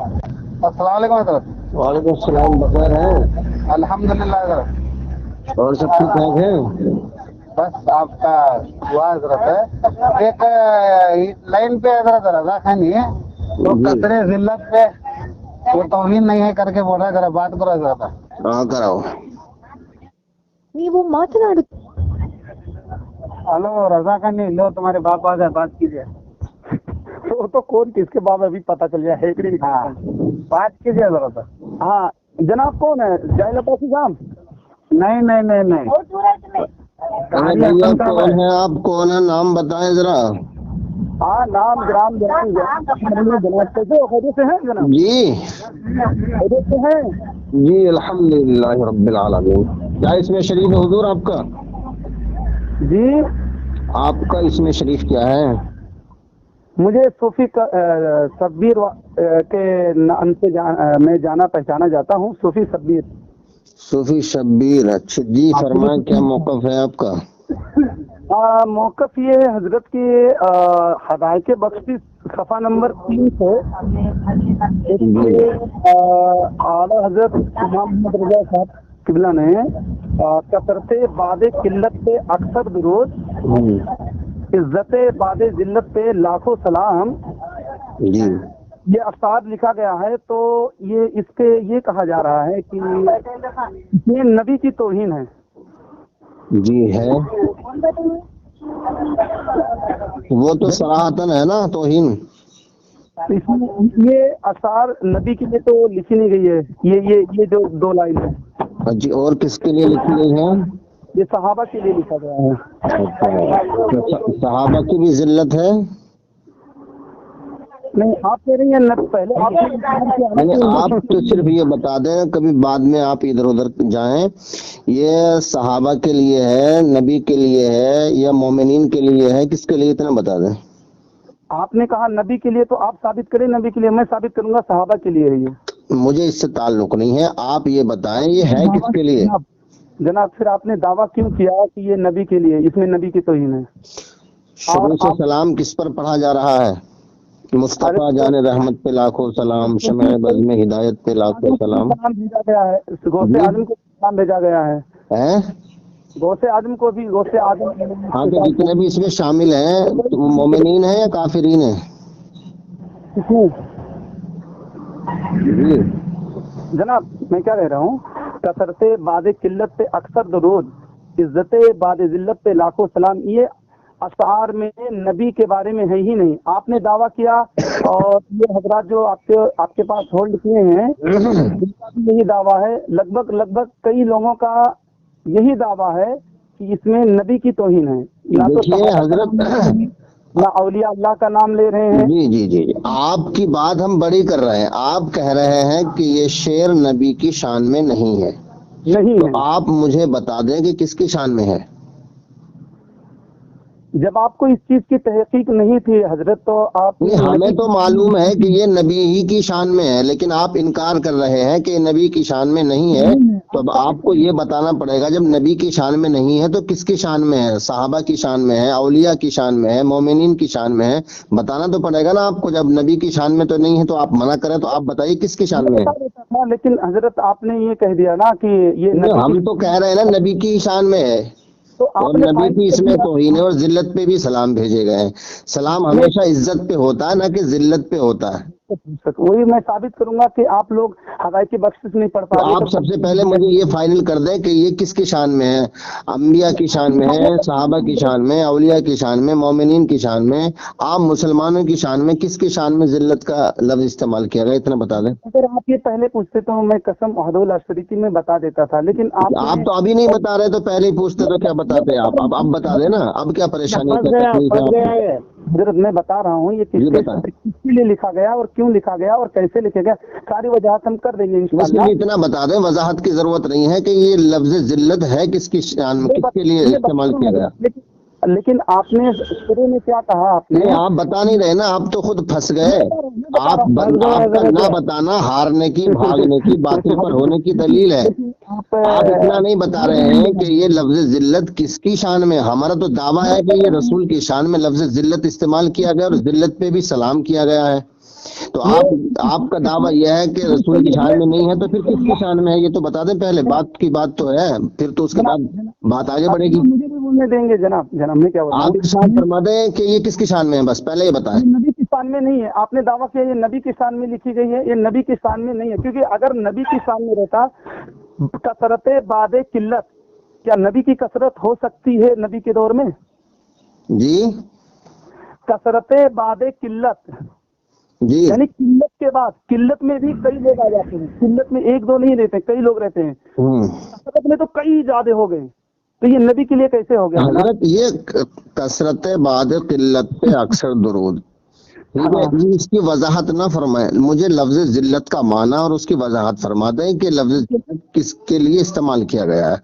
السلام علیکم حضرت. وعلیکم السلام. بخیر ہیں؟ الحمدللہ حضرت. اور سب ٹھیک ٹھاک ہیں؟ بس آپ کا دعا حضرت ہے. ایک لائن پہ حضرت رضا خانی ہے تو جی کثرے ذلت پہ وہ توہین نہیں ہے کر کے بول رہا ہے. ذرا بات کرو حضرت. ہاں کراؤ. ನೀವು ಮಾತನಾಡು. ہلو رضا خانی, لو تمہارے باپ آ گئے, بات کیجیے. وہ تو کون کس کے باب ابھی پتہ چل گیا ہے. ہاں بات کیجیے حضرت. ہاں جناب کون ہے؟ جائل عباسی صاحب؟ نہیں نہیں نہیں نہیں. ارے بھیا کون ہے آپ؟ کون ہے؟ نام بتائیں ذرا. ہاں نام گرام جناب خیریت سے ہیں جناب؟ جی خیریت سے ہیں؟ جی الحمدللہ رب العالمین. کیا اس میں شریف ہے حضور آپ کا؟ جی آپ کا اس میں شریف کیا ہے؟ مجھے صوفی صبیر کے نام سے میں جانا پہچانا جاتا ہوں. صوفی صبیر. صوفی شبیر. اچھا جی فرمائیں, کیا موقف ہے آپ کا؟ موقف یہ ہے حضرت کی ہدایت بخشی صفحہ نمبر 3 سے اعلیٰ حضرت امام محمد رضا صاحب قبلہ نے کثرت بعد قلت پہ اکثر درود, عزت بعد ذلت پہ لاکھوں سلام, جی یہ افساد لکھا گیا ہے. تو یہ اس پہ یہ کہا جا رہا ہے کہ یہ نبی کی توہین ہے. جی ہے, وہ تو صراحتاً ہے نا توہین. اس میں یہ آثار نبی کے لیے تو لکھی نہیں گئی ہے. یہ جو 2 لائن ہے جی اور کس کے لیے لکھی گئی ہے؟ یہ صحابہ کے لیے لکھا گیا ہے. اچھا, صحابہ کی بھی ذلت ہے؟ نہیں آپ کہہ رہی ہیں پہلے آپ یعنی آپ تو صرف یہ بتا دیں, کبھی بعد میں آپ ادھر ادھر جائیں. یہ صحابہ کے لیے ہے, نبی کے لیے ہے, یا مومنین کے لیے ہے, کس کے لیے اتنا بتا دیں. آپ نے کہا نبی کے لیے, تو آپ ثابت کریں نبی کے لیے. میں ثابت کروں گا صحابہ کے لیے ہے یہ. مجھے اس سے تعلق نہیں ہے, آپ یہ بتائیں یہ ہے کس کے لیے. جناب پھر آپ نے دعویٰ کیوں کیا کہ یہ نبی کے لیے؟ اس میں نبی کی توہین ہے. شروع سے سلام کس پر پڑھا جا رہا ہے؟ مصطفیٰ جان رحمت پہ لاکھوں سلام, شمع بزم ہدایت پہ لاکھوں سلام. بھیجا گیا ہے, غوث اعظم کو سلام بھیجا گیا ہے. غوث اعظم کو بھی, غوث اعظم. ہاں تو جتنے بھی اس میں شامل ہیں وہ مومنین ہیں یا کافرین ہیں؟ جی جناب میں کیا کہہ رہا ہوں, کثرت بعد قلت پہ اکثر درود, عزت بعد ذلت پہ لاکھوں سلام, یہ اشعار میں نبی کے بارے میں ہے ہی نہیں. آپ نے دعویٰ کیا, اور یہ حضرات جو آپ کے پاس ہولڈ کیے ہیں ان کا بھی یہی دعویٰ ہے. لگ بھگ کئی لوگوں کا یہی دعویٰ ہے کہ اس میں نبی کی توہین ہے. دیکھیے حضرت, نہ اولیاء اللہ کا نام لے رہے ہیں. جی جی جی آپ کی بات ہم بڑی کر رہے ہیں. آپ کہہ رہے ہیں کہ یہ شعر نبی کی شان میں نہیں ہے. نہیں ہے. تو آپ مجھے بتا دیں کہ کس کی شان میں ہے. جب آپ کو اس چیز کی تحقیق نہیں تھی حضرت, تو آپ ہمیں تو معلوم ہے کہ یہ نبی ہی کی شان میں ہے, لیکن آپ انکار کر رہے ہیں کہ نبی کی شان میں نہیں ہے. تو اب آپ کو یہ بتانا پڑے گا, جب نبی کی شان میں نہیں ہے تو کس کی شان میں ہے؟ صحابہ کی شان میں ہے, اولیاء کی شان میں ہے, مومنین کی شان میں ہے. بتانا تو پڑے گا نا آپ کو. جب نبی کی شان میں تو نہیں ہے تو آپ منع کریں, تو آپ بتائیے کس کی شان میں ہے. لیکن حضرت آپ نے یہ کہہ دیا نا کہ یہ ہم تو کہہ رہے ہیں نا نبی کی شان میں ہے, اور نبی کی اس میں توہین ہے, اور ذلت پہ بھی سلام بھیجے گئے ہیں. سلام ہمیشہ عزت پہ ہوتا ہے, نہ کہ ذلت پہ ہوتا ہے. وہی میں ثابت کروں گا کہ آپ لوگ ہدایت بخشش نہیں پڑھ پا رہے. آپ سب سے پہلے مجھے یہ فائنل کر دیں کہ یہ کس کی شان میں ہے. انبیاء کی شان میں ہے, صحابہ کی شان میں, اولیاء کی شان میں, مومنین کی شان میں, عام مسلمانوں کی شان میں, کس کی شان میں ذلت کا لفظ استعمال کیا گیا, اتنا بتا دیں. اگر آپ یہ پہلے پوچھتے تو میں قسم عہد الشریعتی میں بتا دیتا تھا, لیکن آپ تو ابھی نہیں بتا رہے, تو پہلے ہی پوچھتے تو کیا بتاتے آپ. اب بتا دیں نا, اب کیا پریشانی ہے. حضرت میں بتا رہا ہوں یہ کس کے لیے لکھا گیا اور کیوں لکھا گیا اور کیسے لکھے گیا, ساری وجاہت ہم کر دیں گے انشاءاللہ. اتنا بتا دیں, وضاحت کی ضرورت نہیں ہے کہ یہ لفظ ذلت ہے کس کی شان میں, کس کے لیے استعمال کیا گیا. لیکن آپ نے شروع میں کیا کہا, آپ نے آپ بتا نہیں رہے نا, آپ تو خود پھنس گئے. آپ کا نہ بتانا ہارنے کی, بھاگنے کی, باطل پر ہونے کی دلیل ہے. آپ اتنا نہیں بتا رہے ہیں کہ یہ لفظ ذلت کس کی شان میں. ہمارا تو دعویٰ ہے کہ یہ رسول کی شان میں لفظ ذلت استعمال کیا گیا, اور ذلت پہ بھی سلام کیا گیا ہے. تو آپ کا دعویٰ یہ ہے کہ رسول کی شان میں نہیں ہے، تو پھر کس کی شان میں ہے یہ تو بتا دیں پہلے، بات کی بات تو ہے، پھر تو اس کے بعد بات آگے بڑھے گی۔ مجھے بھی بولنے دیں گے جناب، میں کیا بتاؤں؟ آپ ارشاد فرما دیں کہ یہ کس کی شان میں ہے، بس پہلے یہ بتائیں۔ یہ نبی کی شان میں نہیں ہے، آپ نے دعویٰ کیا یہ نبی کی شان میں لکھی گئی ہے، یہ نبی کی شان میں نہیں ہے، کیونکہ اگر نبی کی شان میں رہتا کثرت بعد قلت، کیا نبی کی کثرت ہو سکتی ہے نبی کے دور میں؟ جی کثرت بعد قلت جی یعنی قلت کے بعد، قلت میں بھی کئی لوگ آ جاتے ہیں، قلت میں ایک دو نہیں رہتے، کئی لوگ رہتے ہیں، کثرت میں تو کئی زیادہ ہو گئے، تو یہ نبی کے لیے کیسے ہو گیا؟ حضرت یہ کثرت بعد قلت پہ اکثر درود، ٹھیک ہے، یہ اس کی وضاحت نہ فرمائیں، مجھے لفظ ذلت کا معنی اور اس کی وضاحت فرما دیں کہ لفظ ذلت کس کے لیے استعمال کیا گیا ہے۔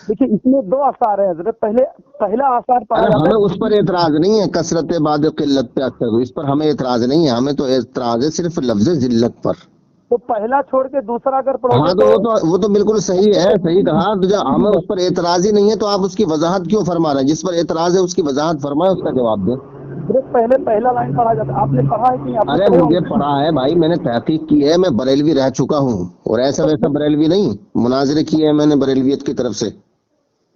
دیکھیے اس میں دو آثار ہیں حضرت، پہلا آثار پڑھا ارے جاتا ہمیں ہے، اس پر اعتراض نہیں ہے، کثرت بعد قلت پہ اکثر، اس پر ہمیں اعتراض نہیں ہے، ہمیں تو اعتراض ہے صرف لفظ ذلت پر۔ تو پہلا چھوڑ کے دوسرا اگر پڑھو ہاں گے تو وہ تو بالکل صحیح ہے، صحیح کہا، تو جب ہمیں اس پر اعتراض ہی نہیں ہے تو آپ اس کی وضاحت کیوں فرما رہے ہیں؟ جس پر اعتراض ہے اس کی وضاحت فرمائیں، اس کا جواب دیں۔ حضرت پہلے پہلا لائن پڑھا جاتا ہے، آپ نے پڑھا ہے کہ آپ نے ارے پڑھے مجھے ہوں گے؟ پڑھا ہے بھائی، میں نے تحقیق کی ہے، میں بریلوی رہ چکا ہوں، اور ایسا ویسا بریلوی نہیں، مناظرے کیے ہیں میں نے بریلویت کی طرف سے۔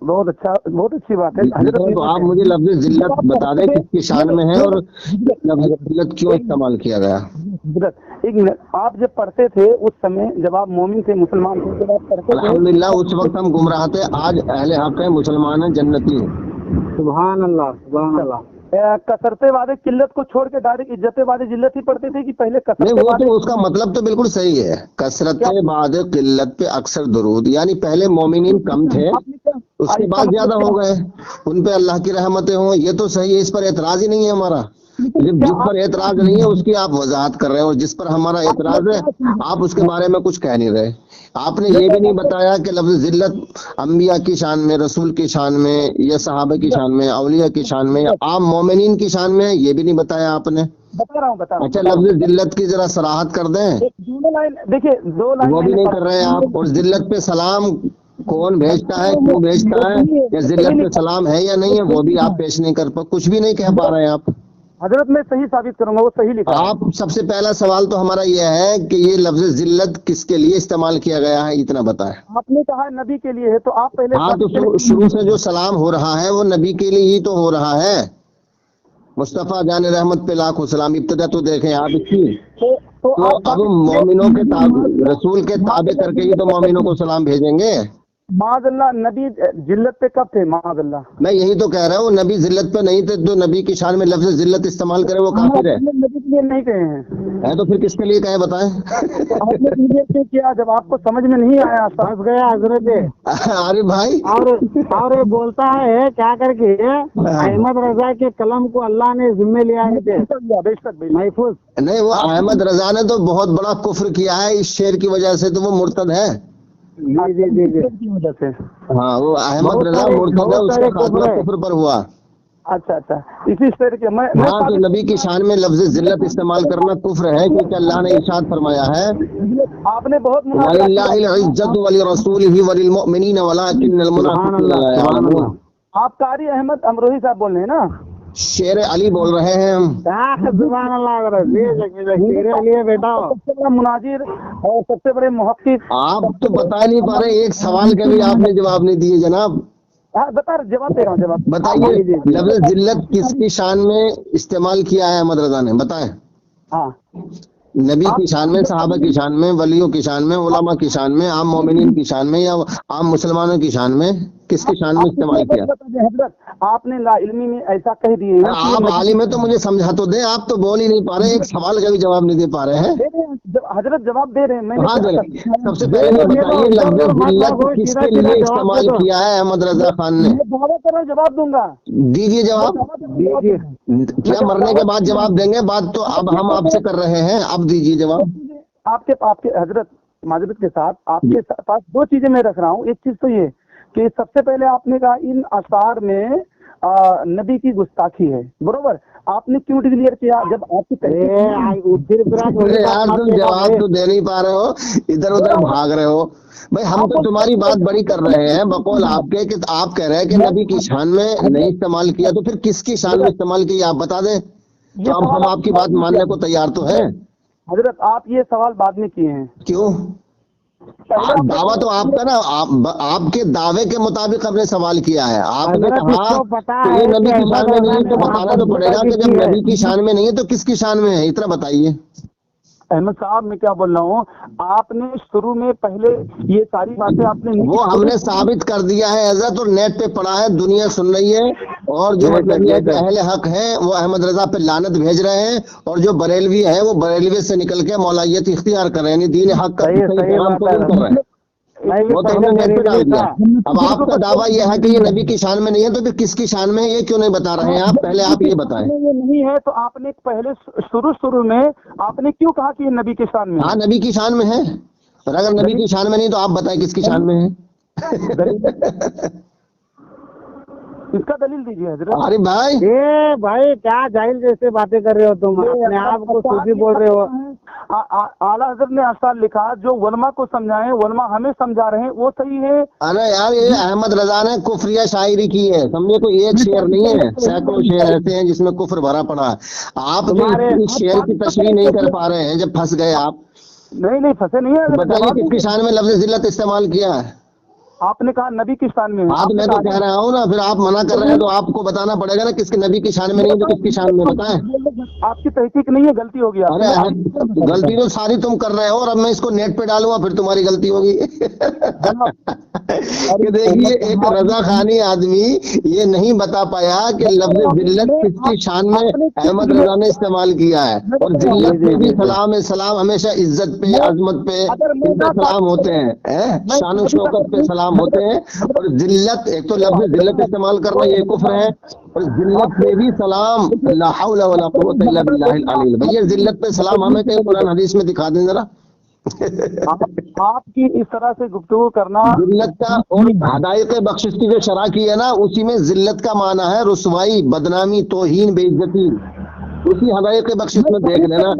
بہت اچھا، بہت اچھی بات ہے حضرت۔ تو آپ مجھے لفظ ذلت بتا دیں کس کی شان میں ہے اور لفظ ذلت کیوں استعمال کیا گیا۔ حضرت ایک منٹ، آپ جب پڑھتے تھے اس سمے، جب آپ مومن تھے، مسلمان تھے، جب آپ پڑھتے تھے، الحمدللہ اس وقت ہم گمراہ تھے، آج اہل حق ہیں، مسلمان ہیں، جنتی ہیں۔ سبحان اللہ سبحان اللہ۔ کثرت وعدے قلت کو چھوڑ کے ڈائریکٹ عزت وعدے ذلت ہی پڑھتے تھے کہ پہلے نہیں کثرت وہ وعدے؟ تو اس کا مطلب تو بالکل صحیح ہے، کثرت بعد قلت پہ اکثر درود، یعنی پہلے مومنین کم تھے، اس کے بعد زیادہ ہو گئے، ان پہ اللہ کی رحمتیں ہوں، یہ تو صحیح ہے، اس پر اعتراض ہی نہیں ہے ہمارا۔ جس پر اعتراض نہیں ہے اس کی آپ وضاحت کر رہے ہیں، اور جس پر ہمارا اعتراض ہے آپ اس کے بارے میں کچھ کہہ نہیں رہے۔ آپ نے یہ بھی نہیں بتایا کہ لفظ ذلت انبیاء کی شان میں، رسول کی شان میں، یا صحابہ کی شان میں، اولیاء کی شان میں، یا عام مومنین کی شان میں ہے، یہ بھی نہیں بتایا آپ نے۔ بتا رہا ہوں اچھا لفظ ذلت کی ذرا صراحت کر دیں، دونوں لائن دیکھیے، دو لائن وہ بھی نہیں کر رہے ہیں آپ۔ اور ذلت پہ سلام کون بھیجتا ہے، کیوں بھیجتا ہے، یا ذلت پہ سلام ہے یا نہیں ہے، وہ بھی آپ پیش نہیں کر پا، کچھ بھی نہیں کہہ پا رہے ہیں آپ۔ حضرت میں صحیح ثابت کروں گا، وہ صحیح لکھا ہے۔ آپ سب سے پہلا سوال تو ہمارا یہ ہے کہ یہ لفظ ذلت کس کے لیے استعمال کیا گیا ہے، اتنا بتائیں۔ آپ نے کہا نبی کے لیے ہے، تو آپ پہلے ہاں تو شروع سے جو سلام ہو رہا ہے وہ نبی کے لیے ہی تو ہو رہا ہے، مصطفیٰ جان رحمت پہ لاکھوں سلام، ابتدا تو دیکھیں آپ اس کی۔ تو تو اب مومنوں کے رسول کے تابع کر کے ہی تو مومنوں کو سلام بھیجیں گے۔ معاذ اللہ، نبی ذلت پہ کب تھے؟ معاذ اللہ، میں یہی تو کہہ رہا ہوں، نبی ذلت پہ نہیں تھے، جو نبی کی شان میں لفظ ذلت استعمال کرے وہ کافر ہے۔ آپ نے نبی کے لیے نہیں کہے ہیں، تو پھر کس کے لیے کہے بتائیں؟ آپ نے مجھے سے کیا، جب آپ کو سمجھ میں نہیں آیا پھنس گیا حضرت۔ ارے بھائی، اور یہ بولتا ہے کیا کر کے احمد رضا کے قلم کو اللہ نے ذمے لیا ہے محفوظ۔ نہیں وہ احمد رضا نے تو بہت بڑا کفر کیا ہے، اس شعر کی وجہ سے تو وہ مرتد ہے۔ کی وجہ سے، ہاں وہ احمد رضا مرتد ہے، اس کا خاتمہ کفر پر ہوا۔ اچھا اچھا، اسی شعر کے میں ہاں تو نبی کی شان میں لفظ ذلت استعمال کرنا کفر ہے، کیونکہ اللہ نے ارشاد فرمایا ہے آپ نے بہت وَلِلَّهِ الْعِزَّةُ وَلِرَسُولِهِ وَلِلْمُؤْمِنِينَ وَلَكِنَّ الْمُنَافِقِينَ لَا يَعْلَمُونَ۔ آپ قاری احمد امروہی صاحب بول رہے ہیں نا؟ شیر علی بول رہے ہیں ہم۔ سبحان اللہ، شیر علی ہے بیٹا، سب سے بڑا مناظر اور سب سے بڑے محقق۔ آپ تو بتا نہیں پا رہے، ایک سوال کا بھی آپ نے جواب نہیں دیے جناب۔ بتا جواب دے رہا ہوں، جواب بتائیے لفظ ذلت کس کی شان میں استعمال کیا ہے احمد رضا نے، بتائیں۔ ہاں، نبی کی شان میں، صحابہ کی شان میں، ولیوں کی شان میں، علماء کی شان میں، عام مومنین کی شان میں، یا عام مسلمانوں کی شان میں، کس کی شان میں استعمال کیا؟ حضرت آپ نے لا علمی میں ایسا کہہ دیے ہیں کہ آپ عالم ہے تو مجھے سمجھا تو دیں، آپ تو بول ہی نہیں پا رہے، ایک سوال کا بھی جواب نہیں دے پا رہے ہیں۔ حضرت جواب دے رہے ہیں، میں ہاں سب سے پہلے بتائیے لفظ ذلت کس کے لیے استعمال کیا ہے احمد رضا خان نے؟ دعویٰ کر رہا ہوں، جواب دوں گا، دیجیے جواب۔ کیا مرنے کے بعد جواب دیں گے؟ بات تو اب ہم آپ سے کر رہے ہیں، اب دیجیے جواب۔ آپ کے حضرت معذرت کے ساتھ آپ کے پاس دو چیزیں میں رکھ رہا ہوں۔ ایک چیز تو یہ کہ سب سے پہلے آپ نے کہا ان اشعار میں نبی کی گستاخی ہے، بروبر؟ آپ نے کیوں ڈکلیئر کیا جب آپ کی یار تم جواب تو دے نہیں پا رہے ہو، ادھر ادھر بھاگ رہے ہو بھائی، ہم تو تمہاری بات بڑی کر رہے ہیں بقول آپ کے، کہ آپ کہہ رہے ہیں کہ نبی کی شان میں نہیں استعمال کیا، تو پھر کس کی شان میں استعمال کیا آپ بتا دیں، تو اب ہم آپ کی بات ماننے کو تیار تو ہیں۔ हजरत आप ये सवाल बाद में किए हैं। क्यों? दावा तो आपका ना, आपके दावे के मुताबिक आपने सवाल किया है। आपने कहा कि ये नबी की शान में नहीं है, तो बताना तो पड़ेगा कि जब नबी की शान में नहीं है तो किसकी शान में है, इतना बताइए। अहमद साहब मैं क्या बोल रहा हूँ, आपने शुरू में पहले ये सारी बातें आपने वो हमने साबित कर दिया है हजरत, और नेट पे पड़ा है, दुनिया सुन रही है। और जो दुनिया के अहले हक हैं वो अहमद रजा पे लानत भेज रहे हैं, और जो बरेलवी है वो बरेलवी से निकल के मौलाइयत इख्तियार कर रहे हैं, यानी दीन हक का काम कबूल कर रहे हैं। वो तो हमने नेट पे डाल दिया। अब आपका दावा यह है कि ये नबी की शान में नहीं है, तो फिर किसकी शान में है ये क्यों नहीं बता रहे हैं आप? पहले आप ये बताएं। ये नहीं है तो आपने पहले शुरू में आपने क्यों कहा कि ये नबी की शान में है? हाँ, नबी की शान में है, और अगर नबी की शान में नहीं तो आप बताएं किसकी शान में है। इसका दलील दीजिए हजरत। अरे भाई, ए भाई क्या जाहिल जैसे बातें कर रहे हो तुम, अपने आप को सूफी बोल रहे हो। आला हजरत ने अशार लिखा, जो वलमा को समझाएं, वलमा हमें समझा रहे हैं, वो सही है। अरे यार, ये अहमद रजा ने कुफरिया शायरी की है, समझे? कोई एक शेर नहीं है, सैकड़ों शेर ऐसे हैं जिसमें कुफर भरा पड़ा है। आप जो इस शेर की तशरीह नहीं कर पा रहे हैं, जब फंस गए आप। नहीं फंसे नहीं है। बताइए किसकी शान में लफ्ज़ जिल्लत इस्तेमाल किया है? आपने कहा नबी की शान में है। आप, मैं तो कह रहा हूँ ना, फिर आप मना कर रहे हैं तो आपको बताना पड़ेगा ना, किसके नबी की शान में नहीं तो किसकी शान में, बताएं। आपकी तहकीक नहीं है, गलती हो गया। अरे गलती तो सारी तुम कर रहे हो, और अब मैं इसको नेट पे डालूंगा फिर तुम्हारी गलती होगी। कि देखिए, एक रजा खानी आदमी ये नहीं बता पाया कि लफ्ज़ जिल्लत किसकी शान में अहमद रजा ने इस्तेमाल किया है। और जिल्लत पे भी सलाम हमेशा इज्जत पे, अजमत पे सलाम होते हैं, शान शौकत पे सलाम होते हैं। और जिल्लत, एक तो लफ्ज़ जिल्लत इस्तेमाल करना ये कुफ्र है, और जिल्लत पे भी सलाम, ला हौला वला कुव्वता इल्ला बिल्लाहिल अलील। भैया जिल्लत पे सलाम हमें कहीं कुरान हदीस में दिखा दें जरा। आपकी इस तरह से गुफ्तगू करना, जिल्लत का और हदायत बख्शिश की जो शरह की है ना, उसी में जिल्लत का माना है रुसवाई, बदनामी, तौहीन, बेइज्जती। उसी हदायत बख्शिश में देख लेना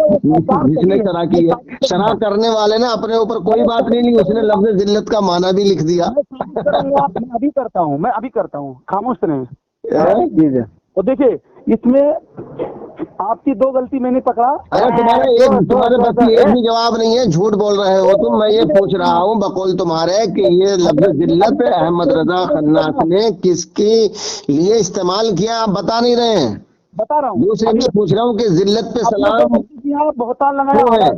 जिसने शरह की है। शरह करने वाले ने अपने ऊपर कोई बात नहीं ली, उसने लफ्ज़ जिल्लत का माना भी लिख दिया। मैं अभी करता हूँ, खामोश रहें। तो देखिए, इसमें आपकी दो गलती मैंने पकड़ा। अरे तुम्हारे बस एक भी जवाब नहीं है, झूठ बोल रहे हो तुम। मैं ये पूछ रहा हूँ बकौल तुम्हारे कि ये लफ्ज़ जिल्लत अहमद रजा खन्नास ने किसके लिए इस्तेमाल किया, आप बता नहीं रहे हैं। बता रहा हूँ, दूसरे मैं पूछ रहा हूँ कि जिल्लत पे सलाम बहुतान क्यों लगाया। है?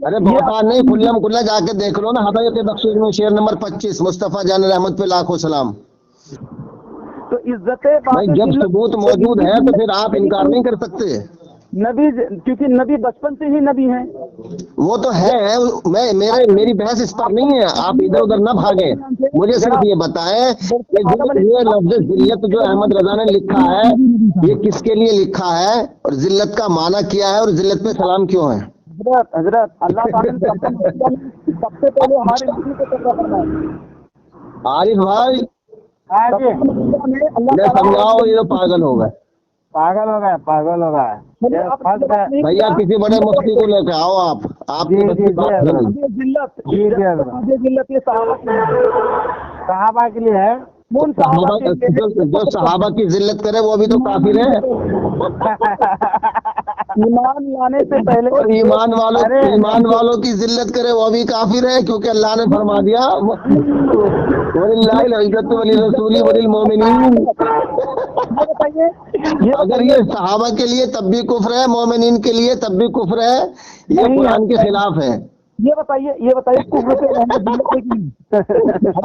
अरे बहुतान नहीं, खुल्लम खुल्ला जाके देख लो ना, हदायत बख्शिश में शेर नंबर 25, मुस्तफा जान रहमत पे लाखों सलाम। तो इज्जत भाई, जब सबूत मौजूद है तो फिर आप इनकार नहीं कर सकते। नबी, क्योंकि नबी बचपन से ही नबी हैं। वो तो है, मेरी बहस इस पर नहीं है, आप इधर उधर न भागे। मुझे सिर्फ ये बताएं कि ये लफ्ज़ जिल्लत जो अहमद रजा ने लिखा है, ये किसके लिए लिखा है, और जिल्लत का माना क्या है, और जिल्लत पे सलाम क्यों है? हजरत अल्लाह ताला ने सबसे पहले हमारे नबी को तकवा करना है। आरिफ भाई, समझाओ, ये तो पागल हो गए। भैया किसी बड़े मुफ्ती को लेकर आओ आप जिल्लत ये सहाबा के लिए है। जो सहाबा की जिल्लत करे वो भी तो काफिर है। ईमान लाने से पहले, और ईमान वालों की जिल्लत करे वो भी काफिर है, क्योंकि अल्लाह ने फरमा दिया अगर ये सहाबा के लिए तब भी कुफ्र है, मोमिनीन के लिए तब भी कुफ्र है, ये कुरान के खिलाफ है। ये बताइए कुफ्र पे रहना जिल्लत है कि नहीं?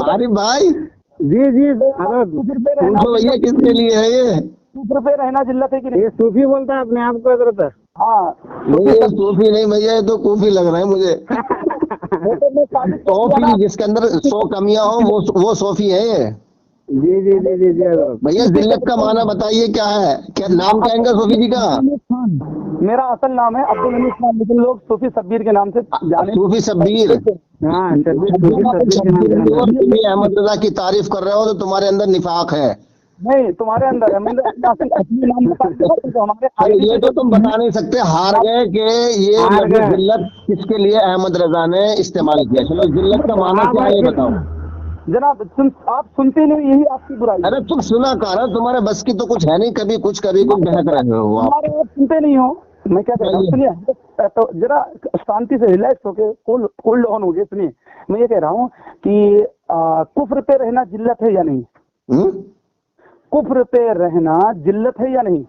अरे भाई, जी पूछो भैया किसके लिए है ये? कुफ्र पे रहना जिल्लत है कि नहीं? ये सूफी बोलता है अपने आप को हजरत। हाँ, नहीं, ये सूफी नहीं भैया, ये तो कूफी लग रहा है मुझे। सूफी जिसके अंदर 100 कमियां हो वो सूफी है ये। जी भैया जिल्लत का माना बताइए क्या है? क्या नाम क्या है सूफी जी का? मेरा असल नाम है अब्दुल हमीद खान, लेकिन लोग सूफी शब्बीर के नाम से जाने। सूफी शब्बीर। हाँ, तुम अहमद रजा की तारीफ कर रहे हो तो तुम्हारे अंदर निफाक है। नहीं, तुम्हारे अंदर है। ये तो तुम बता नहीं सकते, हार गए कि ये जिल्लत किसके लिए अहमद रजा ने इस्तेमाल किया। चलो, जिल्लत का माना क्या है ये बताओ जनाब। आप सुनते नहीं, यही आपकी बुराई। अरे तुम सुना करो, तुम्हारे बस की तो कुछ है नहीं, कभी कुछ बहक रहे हो आप सुनते नहीं हो। मैं क्या कह रहा हूँ, सुनिए तो जरा शांति से रिलैक्स होके कूल डाउन हो गए। सुनिए, मैं ये कह रहा हूँ कि कुफ्र पे रहना जिल्लत है या नहीं? कुफ्र पे रहना जिल्लत है या नहीं?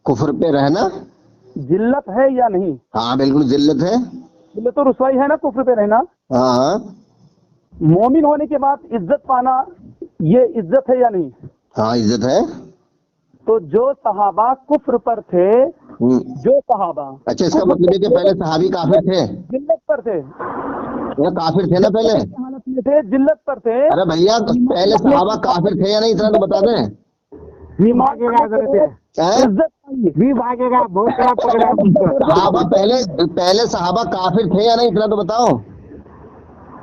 कुफर पे रहना जिल्लत है या नहीं? हाँ बिल्कुल जिल्लत है। जिल्लत तो रुसवाई है ना कुफ्र पे रहना। हाँ हाँ मोमिन होने के बाद इज्जत पाना ये इज्जत है या नहीं? हाँ इज्जत है। तो जो सहाबा कुफ्र पर थे, जो सहाबा अच्छा इसका मतलब है कि पहले सहाबी काफिर थे, जिल्लत पर थे, ये काफिर थे ना पहले? हालत में थे, जिल्लत पर थे। अरे भैया पहले सहाबा काफिर थे या नहीं, इतना तो बता दें। भी भागेगा बहुत बड़ा पकड़ा। सहाबा पहले सहाबा काफिर थे या नहीं, इतना तो बताओ।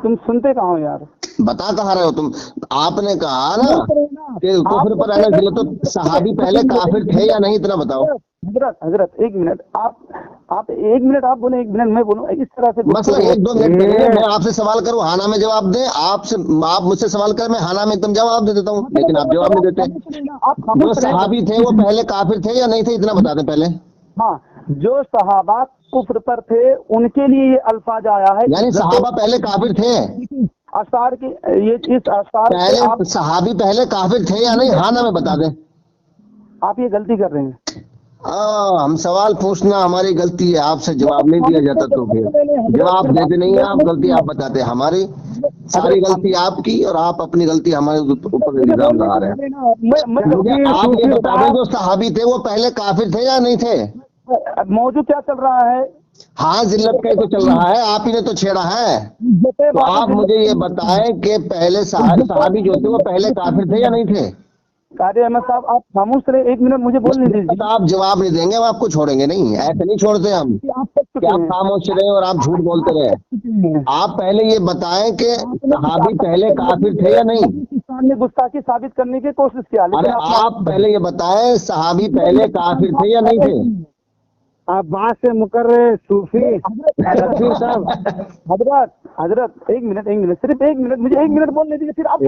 तुम सुनते कहाँ हो यार? बता कहाँ रहे हो तुम? आपने कहा ना कि कुफर पर रहना जिल्लत, तो सहाबी पहले काफिर थे या नहीं, इतना बताओ। हजरत एक मिनट, आप एक मिनट आप बोले, एक मिनट मैं बोलूं, इस तरह से बस 1-2 मिनट पहले मैं आपसे सवाल करूं, हाँ ना में जवाब दें। आप मुझसे सवाल करें, मैं हाँ ना में एकदम जवाब दे देता हूँ, लेकिन आप जवाब नहीं देते। जो सहाबी थे वो पहले काफिर थे या नहीं थे, इतना बता दें पहले। हाँ, जो सहाबा कुफ्र पर थे उनके लिए ये अल्फाज आया है, यानी सहाबा पहले काफिर थे। अशार की ये इस अशार पहले सहाबी पहले काफिर थे या नहीं, हाँ ना में बता दें। आप ये गलती कर रहे हैं। हम सवाल पूछना हमारी गलती है, आपसे जवाब नहीं दिया जाता तो फिर जवाब देते नहीं है आप, गलती आप बताते हैं हमारी, सारी गलती आपकी और आप अपनी गलती हमारे ऊपर इल्जाम लगा रहे हैं। आप ये बता दें जो सहाबी थे वो पहले काफिर थे या नहीं थे? मौजूद क्या चल रहा है? हाँ जिल्लत का ही तो चल रहा है, आप ही ने तो छेड़ा है। तो आप मुझे ये बताएं कि पहले सहाबी जो थे वो पहले काफिर थे या नहीं थे? कादिर अहमद साहब आप खामोश रहे, एक मिनट मुझे बोलने दीजिए। आप जवाब नहीं देंगे, हम आपको छोड़ेंगे नहीं, ऐसे नहीं छोड़ते हम कि आप खामोश रहे और आप झूठ बोलते रहे। आप पहले ये बताएं कि सहाबी पहले काफिर थे या नहीं? ने गुस्ताखी साबित करने की कोशिश किया, अरे आप पहले ये बताएं सहाबी पहले काफिर थे या नहीं थे? आप बात से मुकर सूफी साहब। हजरत एक मिनट सिर्फ एक मिनट, मुझे एक मिनट बोलने दीजिए, फिर आप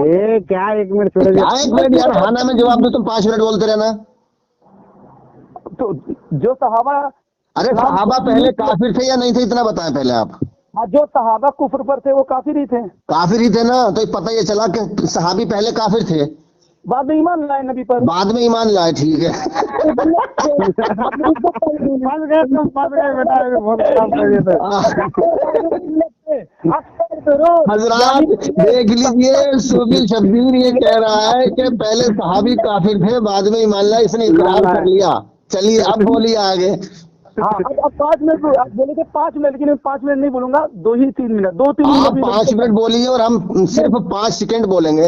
क्या 1 मिनट छोड़े? क्या 1 मिनट यार, हाना में जवाब दो, तुम 5 मिनट बोलते रहना। तो जो सहाबा, अरे सहाबा पहले काफिर थे या नहीं थे, इतना बताएं पहले आप। जो सहाबा कुफ्र पर थे वो काफिर ही थे। काफिर ही थे ना, तो पता ये चला कि सहाबी पहले काफिर थे, बाद में ईमान लाए नबी पर। बाद में ईमान लाए, ठीक है। हजरात देख लीजिए, सूफी शब्बीर ये कह रहा है कि पहले सहाबी काफिर थे, बाद में ईमान लाए, इसने इकरार कर लिया। चलिए अब बोलिए आगे। हाँ, अब 5 मिनट आप बोले थे 5 मिनट, लेकिन 5 मिनट नहीं बोलूंगा, 2-3 मिनट, 2-3 आप मिनट। 5 मिनट बोलिए और हम सिर्फ 5 सेकंड बोलेंगे।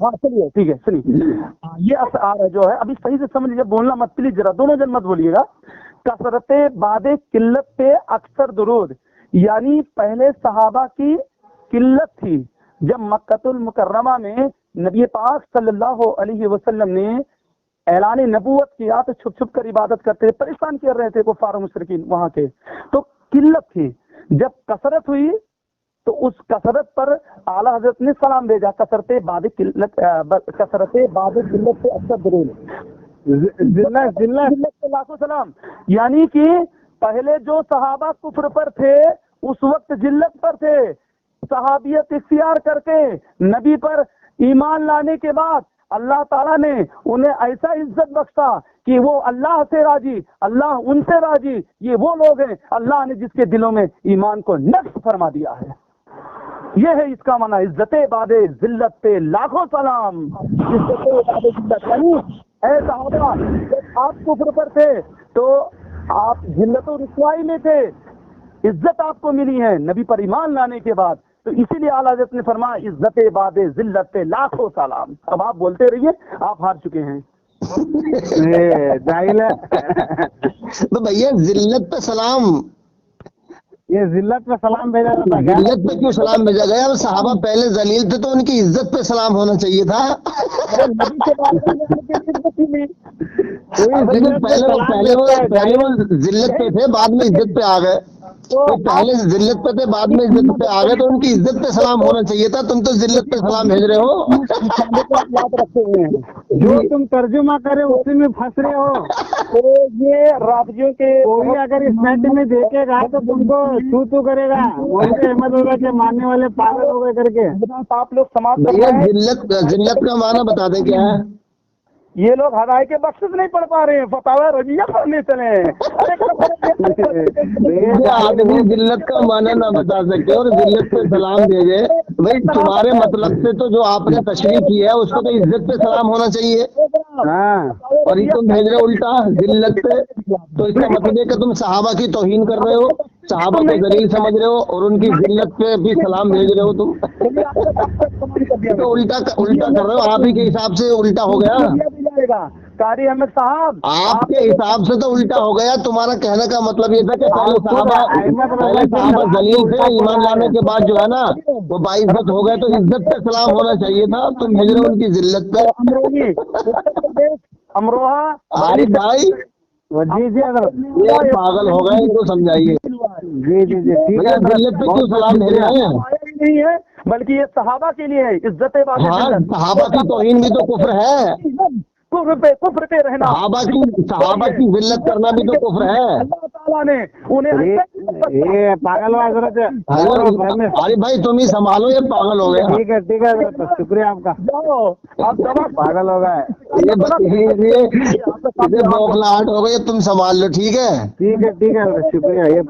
हाँ चलिए ठीक है, सुनिए ये अशआर जो है, अभी सही से समझ लीजिए, बोलना मत प्लीज, जरा दोनों जन मत बोलिएगा। कसरते बादे किल्लत पे अक्सर दुरूद, यानी पहले सहाबा की किल्लत थी जब मक्कतुल मुकर्रमा में नबी पाक सल्लल्लाहु अलैहि वसल्लम ने ऐलान नबूवत किया तो छुप छुप कर इबादत करते थे, परेशान कर रहे थे कुफार मुशरिकीन वहां के, तो किल्लत थी। जब कसरत हुई तो उस कसरत पर आला हजरत ने सलाम भेजा, कसरते बाद किल्लत पे अक्सर दुरूद, जिल्लत पे लाखों सलाम। यानी कि पहले जो सहाबा कुफ्र पर थे उस वक्त जिल्लत पर थे, सहाबियत इख्तियार करके नबी पर ईमान लाने के बाद अल्लाह ताला ने उन्हें ऐसा इज्जत बख्शा कि वो अल्लाह से राजी, अल्लाह उनसे राजी। ये वो लोग हैं अल्लाह ने जिसके दिलों में ईमान को नक्श फरमा दिया है। ये है इसका माना, इज्जत बादे जिल्लत पे लाखों सलाम। इज्जत बादे जिल्लत यानी ऐ सहाबा जब आप कुफ्र पर थे तो आप जिल्लत और रुसवाई में थे, इज्जत आपको मिली है नबी पर ईमान लाने के बाद, तो इसीलिए आला हज़रत ने फरमाया इज्जत बादे जिल्लत पे लाखों सलाम। अब आप बोलते रहिए, आप हार चुके हैं। तो भैया जिल्लत पे सलाम, ये जिल्लत पे सलाम भेजा जाता है। जिल्लत पे क्यों सलाम भेजा गया? वो सहाबा पहले जलील थे तो उनकी इज्जत पे सलाम होना चाहिए था। पहले वो जिल्लत पे थे, बाद में इज्जत पे आ गए। तो तो पहले जिल्लत पे थे, बाद में इज्जत पे आ गए, तो उनकी इज्जत पे सलाम होना चाहिए था। तुम तो जिल्लत पे सलाम भेज रहे हो। याद रखे हुए हैं, जो तुम तर्जुमा करे उसी में फंस रहे हो। तो ये राफजियों के कोई अगर इस मैच में देखेगा तो तुमको छू करेगा, बोलते अहमदुल्लाह के मानने वाले पागल हो गए करके। आप लोग समाज भैया जिल्लत का माना बता दें क्या है? ये लोग हदायत के बख्शिश नहीं पढ़ पा रहे हैं, फतावा रजिया पढ़ने चले हैं। जो आदमी जिल्लत का माना ना बता सके और जिल्लत पे सलाम भेजे, भाई तुम्हारे मतलब से तो जो आपने तशरीह की है उसको तो इज्जत पे सलाम होना चाहिए। हाँ, और ये तुम भेज रहे हो उल्टा जिल्लत पे, तो इसका मतलब है कि तुम सहाबा की तौहीन कर रहे हो, सहाबा को जलील समझ रहे हो और उनकी जिल्लत पे भी सलाम भेज रहे हो तुम। तो उल्टा कर रहे हो, आप ही के हिसाब से उल्टा हो गया। कारी अहमद साहब, आपके हिसाब से तो उल्टा हो गया। तुम्हारा कहने का मतलब ये था कि पहले सहाबा जलील थे, ईमान लाने के बाद जो है ना वो बाइज्जत हो गए, तो इज्जत पे सलाम होना चाहिए था। तुम भेज रहे हो उनकी जिल्लत पे। अमरोहा आरिफ भाई जी जी ये पागल हो गए, इनको समझाइए। जी जी जी ठीक भैया जिल्लत पे क्यों सलाम भेज रहे हैं? नहीं है, बल्कि ये सहाबा के लिए है, इज्जत हाँ, सहाबा की तौहीन भी तो कुफ्र है। कुफ्र पे रहना, सहाबा की जिल्लत करना भी तो कुफ्र है। अल्लाह ताला ने उन्हें ये पागल अरे भाई तुम ही संभालो, ये पागल हो गया। ठीक है शुक्रिया आपका। आप दवा पागल हो गए, ये बौखलाहट हो गई, तुम संभाल लो। ठीक है शुक्रिया। ये